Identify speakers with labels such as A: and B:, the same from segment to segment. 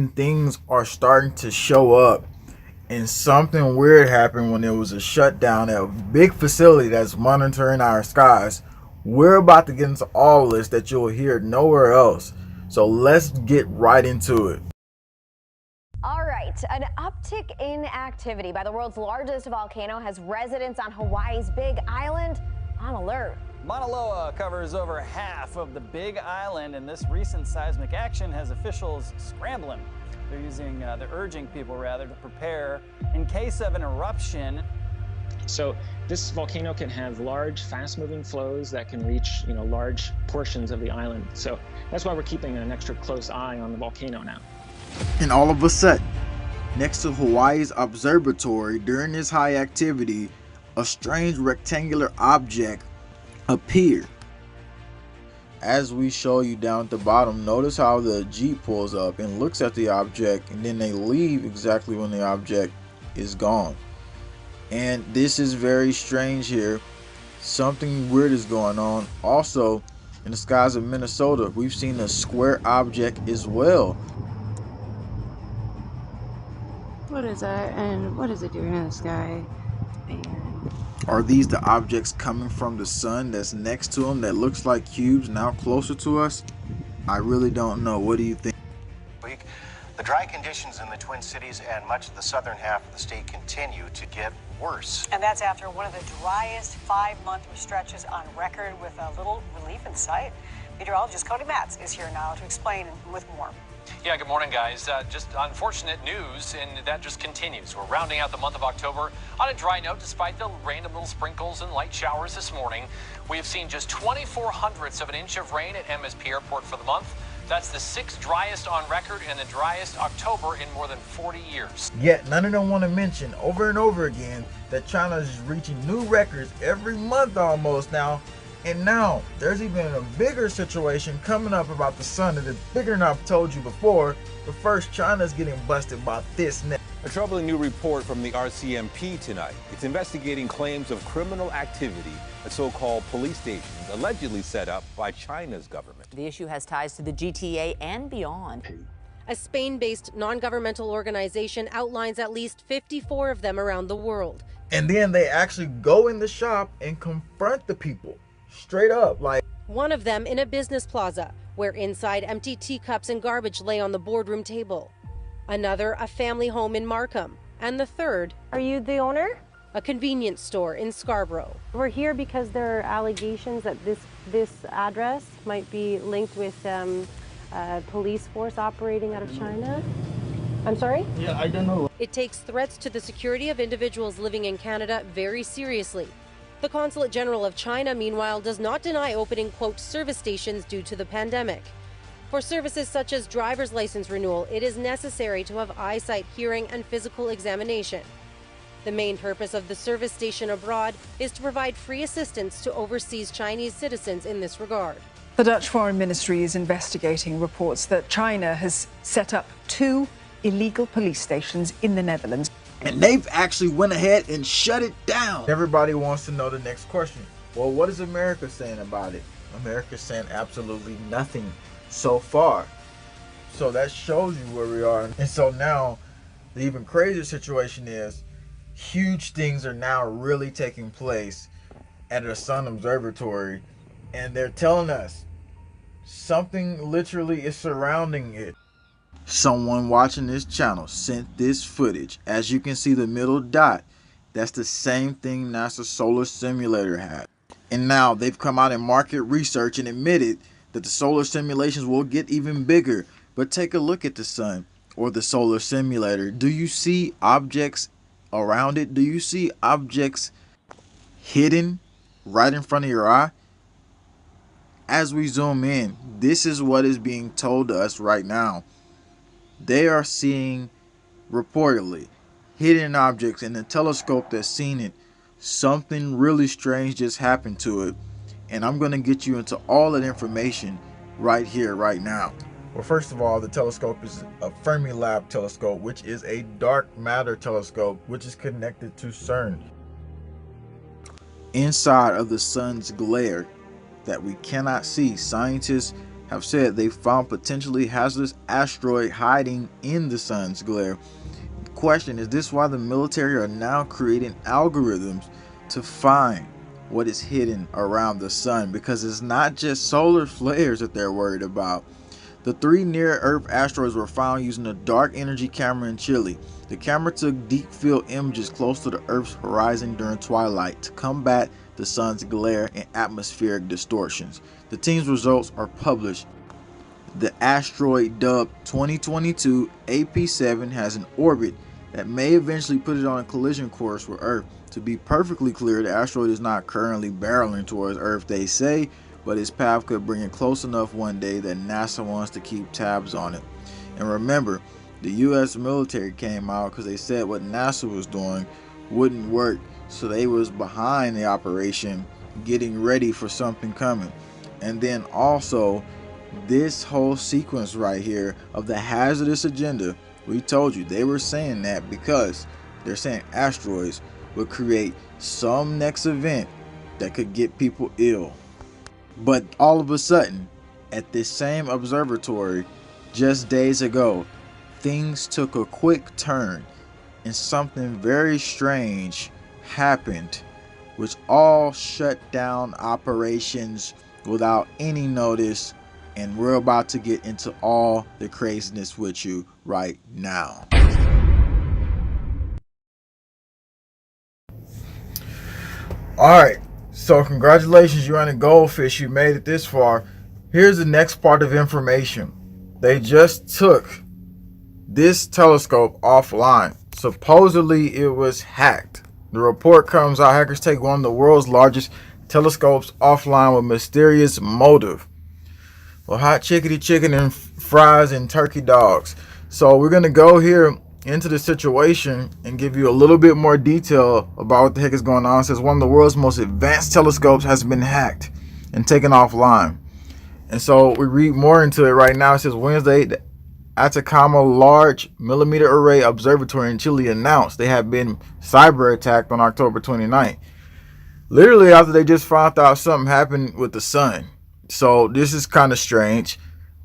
A: things are starting to show up, and something weird happened when there was a shutdown at a big facility that's monitoring our skies. We're about to get into all this that you'll hear nowhere else, so let's get right into it.
B: All right, an uptick in activity by the world's largest volcano has residents on Hawaii's Big Island on alert.
C: Mauna Loa covers over half of the Big Island, and this recent seismic action has officials scrambling. They're urging people rather to prepare in case of an eruption.
D: So this volcano can have large, fast-moving flows that can reach, large portions of the island. So that's why we're keeping an extra close eye on the volcano now.
A: And all of a sudden, next to Hawaii's observatory during this high activity, a strange rectangular object appeared. As we show you down at the bottom, notice how the Jeep pulls up and looks at the object, and then they leave exactly when the object is gone. And this is very strange here. Something weird is going on. Also, in the skies of Minnesota, we've seen a square object as well.
E: What is that? And what is it doing in the sky? And
A: are these the objects coming from the sun that's next to them that looks like cubes now closer to us? I really don't know. What do you think?
F: The dry conditions in the Twin Cities and much of the southern half of the state continue to get worse.
G: And that's after one of the driest 5-month stretches on record, with a little relief in sight. Meteorologist Cody Matz is here now to explain with more.
H: Yeah, good morning, guys. Just unfortunate news, and that just continues. We're rounding out the month of October on a dry note, despite the random little sprinkles and light showers this morning. We have seen just 0.24 of an inch of rain at MSP Airport for the month. That's the 6th driest on record and the driest October in more than 40 years.
A: Yet none of them want to mention over and over again that China is reaching new records every month almost now. And now there's even a bigger situation coming up about the sun that is bigger than I've told you before. But first, China's getting busted by this next.
I: A troubling new report from the RCMP tonight. It's investigating claims of criminal activity at so-called police stations allegedly set up by China's government.
J: The issue has ties to the GTA and beyond.
K: A Spain-based non-governmental organization outlines at least 54 of them around the world.
A: And then they actually go in the shop and confront the people. Straight up, like.
K: One of them in a business plaza, where inside empty teacups and garbage lay on the boardroom table. Another, a family home in Markham. And the third,
B: Are you the owner?
K: a convenience store in Scarborough.
L: We're here because there are allegations that this address might be linked with a police force operating out of China. I'm sorry?
A: Yeah, I don't know.
K: It takes threats to the security of individuals living in Canada very seriously. The Consulate General of China, meanwhile, does not deny opening, quote, service stations due to the pandemic. For services such as driver's license renewal, it is necessary to have eyesight, hearing, and physical examination. The main purpose of the service station abroad is to provide free assistance to overseas Chinese citizens in this regard.
M: The Dutch Foreign Ministry is investigating reports that China has set up 2 illegal police stations in the Netherlands.
A: And they've actually went ahead and shut it down. Everybody wants to know the next question. Well, what is America saying about it? America's saying absolutely nothing so far. So that shows you where we are. And so now the even crazier situation is huge things are now really taking place at a sun observatory, and they're telling us something literally is surrounding it. Someone watching this channel sent this footage. As you can see, the middle dot, that's the same thing NASA's solar simulator had. And now they've come out in market research and admitted that the solar simulations will get even bigger. But take a look at the sun or the solar simulator. Do you see objects around it? Do you see objects hidden right in front of your eye? As we zoom in, this is what is being told to us right now. They are seeing, reportedly, hidden objects in the telescope that's seen it. Something really strange just happened to it, and I'm going to get you into all that information right here, right now. Well, first of all, the telescope is a Fermilab telescope, which is a dark matter telescope, which is connected to CERN. Inside of the sun's glare that we cannot see, scientists have said they found potentially hazardous asteroid hiding in the sun's glare. The question is this: why the military are now creating algorithms to find what is hidden around the sun? Because it's not just solar flares that they're worried about. The 3 near-Earth asteroids were found using a dark energy camera in Chile. The camera took deep field images close to the Earth's horizon during twilight to combat the sun's glare and atmospheric distortions. The team's results are published. The asteroid, dubbed 2022 AP7, has an orbit that may eventually put it on a collision course with Earth. To be perfectly clear, the asteroid is not currently barreling towards Earth, they say, but its path could bring it close enough one day that NASA wants to keep tabs on it. And remember, the US military came out because they said what NASA was doing wouldn't work, so they was behind the operation, getting ready for something coming. And then also, this whole sequence right here of the hazardous agenda, we told you they were saying that because they're saying asteroids would create some next event that could get people ill. But all of a sudden, at this same observatory, just days ago, things took a quick turn and something very strange happened, which all shut down operations without any notice. And we're about to get into all the craziness with you right now. All right. So congratulations, you're on a goldfish. You made it this far. Here's the next part of information. They just took this telescope offline. Supposedly it was hacked. The report comes out, hackers take one of the world's largest telescopes offline with mysterious motive. Well, hot chickadee chicken and fries and turkey dogs. So we're going to go here into the situation and give you a little bit more detail about what the heck is going on. It says one of the world's most advanced telescopes has been hacked and taken offline. And so we read more into it right now. It says Wednesday, the Atacama Large Millimeter Array Observatory in Chile announced they had been cyber attacked on October 29th. Literally after they just found out something happened with the sun. So this is kind of strange.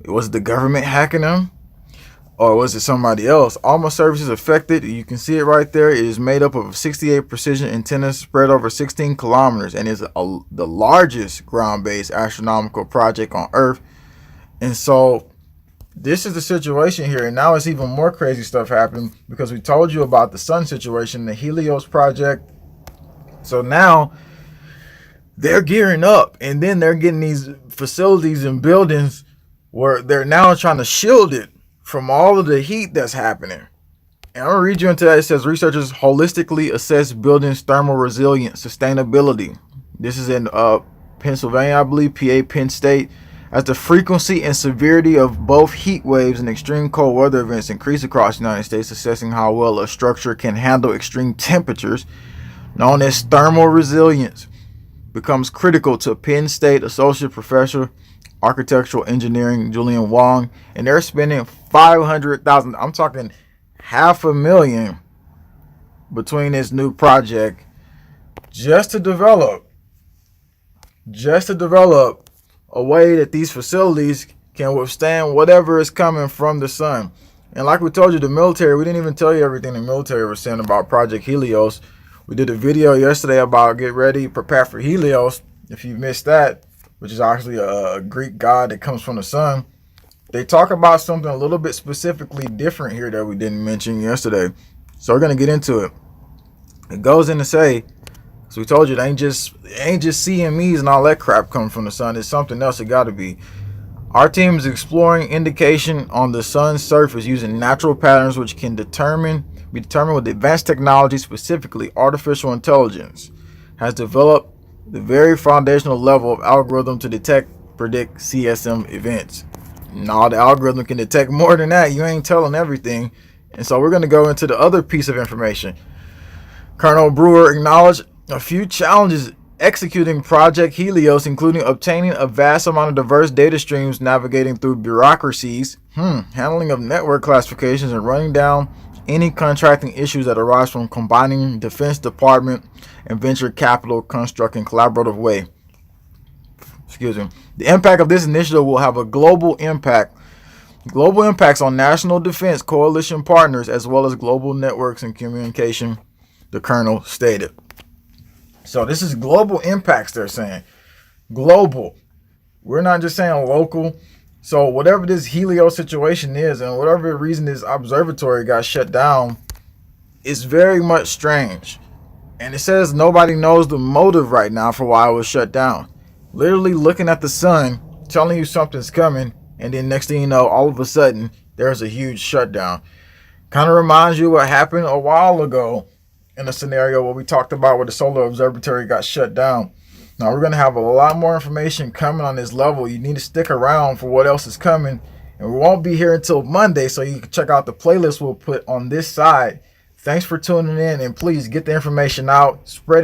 A: Was the government hacking them? Or was it somebody else? All my services affected. You can see it right there. It is made up of 68 precision antennas spread over 16 kilometers and is the largest ground-based astronomical project on Earth. And so this is the situation here. And now it's even more crazy stuff happened because we told you about the sun situation, the Helios project. So now they're gearing up, and then they're getting these facilities and buildings where they're now trying to shield it from all of the heat that's happening. And I'm gonna read you into that. It says researchers holistically assess buildings' thermal resilience, sustainability. This is in Pennsylvania, I believe, PA, Penn State. As the frequency and severity of both heat waves and extreme cold weather events increase across the United States, assessing how well a structure can handle extreme temperatures, known as thermal resilience, becomes critical to Penn State Associate Professor Architectural Engineering Julian Wong, and they're spending $500,000. I'm talking $500,000 between this new project just to develop a way that these facilities can withstand whatever is coming from the sun. And like we told you, the military, we didn't even tell you everything the military was saying about Project Helios. We did a video yesterday about get ready, prepare for Helios. If you missed that, which is actually a Greek god that comes from the sun. They talk about something a little bit specifically different here that we didn't mention yesterday. So we're going to get into it. It goes in to say, so we told you, it ain't just CMEs and all that crap coming from the sun. It's something else. It got to be. Our team is exploring indication on the sun's surface using natural patterns which can be determined with advanced technology, specifically artificial intelligence, has developed the very foundational level of algorithm to predict CSM events. No, the algorithm can detect more than that. You ain't telling everything. And so we're going to go into the other piece of information. Colonel Brewer acknowledged a few challenges executing Project Helios, including obtaining a vast amount of diverse data streams, navigating through bureaucracies, handling of network classifications, and running down any contracting issues that arise from combining Defense Department and venture capital construct in collaborative way. Excuse me. The impact of this initiative will have a global impact. Global impacts on national defense coalition partners as well as global networks and communication, the colonel stated. So this is global impacts they're saying. Global. We're not just saying local. So whatever this Helios situation is and whatever reason this observatory got shut down, it's very much strange. And it says nobody knows the motive right now for why it was shut down. Literally looking at the sun, telling you something's coming, and then next thing you know, all of a sudden, there's a huge shutdown. Kind of reminds you what happened a while ago in a scenario where we talked about where the solar observatory got shut down. Now, we're going to have a lot more information coming on this level. You need to stick around for what else is coming. And we won't be here until Monday, so you can check out the playlist we'll put on this side. Thanks for tuning in, and please get the information out. Spread it.